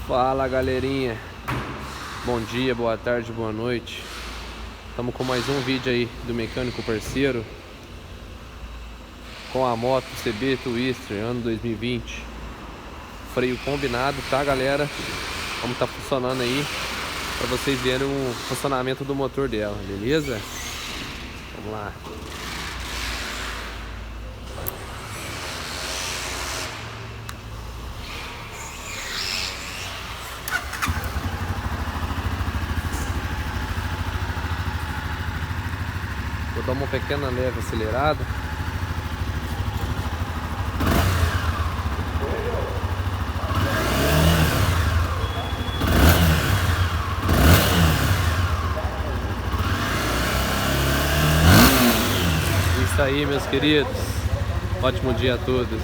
Fala galerinha, bom dia, boa tarde, boa noite. Estamos com mais um vídeo aí do mecânico parceiro com a moto CB Twister ano 2020. Freio combinado, tá galera? Como tá funcionando aí, para vocês verem o funcionamento do motor dela, beleza? Vamos lá. Vou dar uma pequena leve acelerada. Isso aí, meus queridos. Ótimo dia a todos.